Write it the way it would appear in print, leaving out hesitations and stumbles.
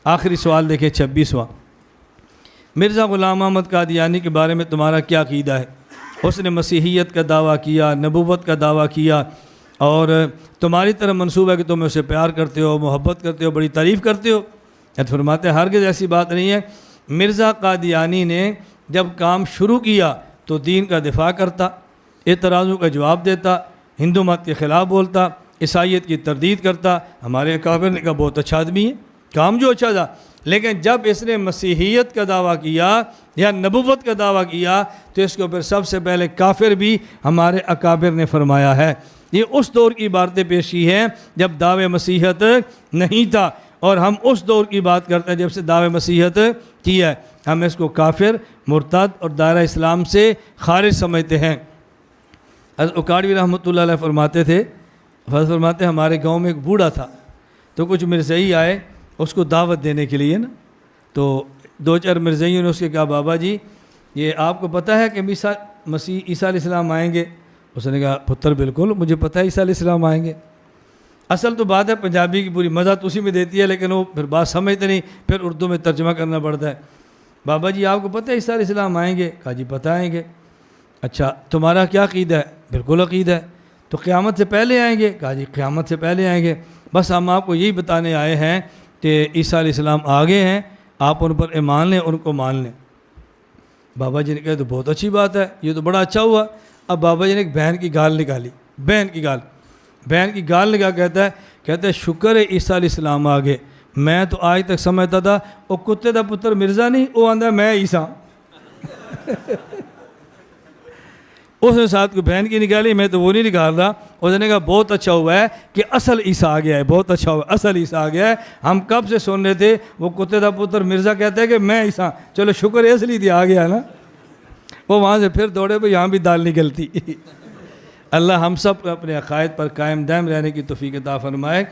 آخری سوال دیکھیں 26واں، مرزا غلام احمد قادیانی کے بارے میں تمہارا کیا عقیدہ ہے؟ اس نے مسیحیت کا دعویٰ کیا، نبوت کا دعویٰ کیا، اور تمہاری طرف منسوب ہے کہ تم اسے پیار کرتے ہو، محبت کرتے ہو، بڑی تعریف کرتے ہو۔ فرماتے ہیں ہرگز ایسی بات نہیں ہے۔ مرزا قادیانی نے جب کام شروع کیا تو دین کا دفاع کرتا، اعتراضوں کا جواب دیتا، ہندو مت کے خلاف بولتا، عیسائیت کی تردید کرتا۔ ہمارے اکابر نے کہا بہت اچھا آدمی ہے، کام جو اچھا تھا، لیکن جب اس نے مسیحیت کا دعویٰ کیا یا نبوت کا دعویٰ کیا تو اس کو پھر سب سے پہلے کافر بھی ہمارے اکابر نے فرمایا ہے۔ یہ اس دور کی باتیں پیش کی ہیں جب دعوے مسیحیت نہیں تھا، اور ہم اس دور کی بات کرتے ہیں جب سے دعوے مسیحیت کی ہے۔ ہم اس کو کافر، مرتد اور دائرہ اسلام سے خارج سمجھتے ہیں۔ حضرت اکاڑوی رحمۃ اللہ علیہ فرماتے تھے، فرماتے ہمارے گاؤں میں ایک بوڑھا تھا، تو کچھ مرزئی آئے اس کو دعوت دینے کے لیے نا، تو 2-4 مرزئیوں نے اس کے کہا بابا جی یہ آپ کو پتہ ہے کہ عیسیٰ علیہ السلام آئیں گے؟ اس نے کہا پتر بالکل مجھے پتہ ہے عیسیٰ علیہ السلام آئیں گے۔ اصل تو بات ہے پنجابی کی پوری مزہ تو اسی میں دیتی ہے، لیکن وہ پھر بات سمجھتے نہیں، پھر اردو میں ترجمہ کرنا پڑتا ہے۔ بابا جی آپ کو پتہ ہے عیسیٰ علیہ السلام آئیں گے؟ کہا جی پتہ آئیں گے۔ اچھا تمہارا کیا عقیدہ ہے؟ بالکل عقیدہ ہے۔ تو قیامت سے پہلے آئیں گے؟ کہا جی قیامت سے پہلے آئیں گے۔ بس ہم آپ کو یہی بتانے آئے ہیں کہ عیسیٰ علیہ السلام آگے ہیں، آپ ان پر ایمان لیں، ان کو مان لیں۔ بابا جی نے کہا تو بہت اچھی بات ہے، یہ تو بڑا اچھا ہوا۔ اب بابا جی نے ایک بہن کی گال نکالی، بہن کی گال نکال کہتا ہے شکر ہے عیسیٰ علیہ السلام آگے، میں تو آج تک سمجھتا تھا وہ کتے دا پتر مرزا نہیں، وہ آندہ میں عیسیٰ۔ اس نے ساتھ کو بہن کی نکالی، میں تو وہ نہیں نکال رہا۔ اس نے کہا بہت اچھا ہوا ہے کہ اصل عیسیٰ آ گیا ہے، بہت اچھا ہوا اصل عیسیٰ آ گیا ہے، ہم کب سے سن رہے تھے وہ کتے دا پتر مرزا کہتا ہے کہ میں عیسیٰ، چلو شکر ہے اصلی تھی آ گیا نا۔ وہ وہاں سے پھر دوڑے پہ یہاں بھی دال نکلتی۔ اللہ ہم سب کو اپنے عقائد پر قائم دائم رہنے کی توفیق عطا فرمائے۔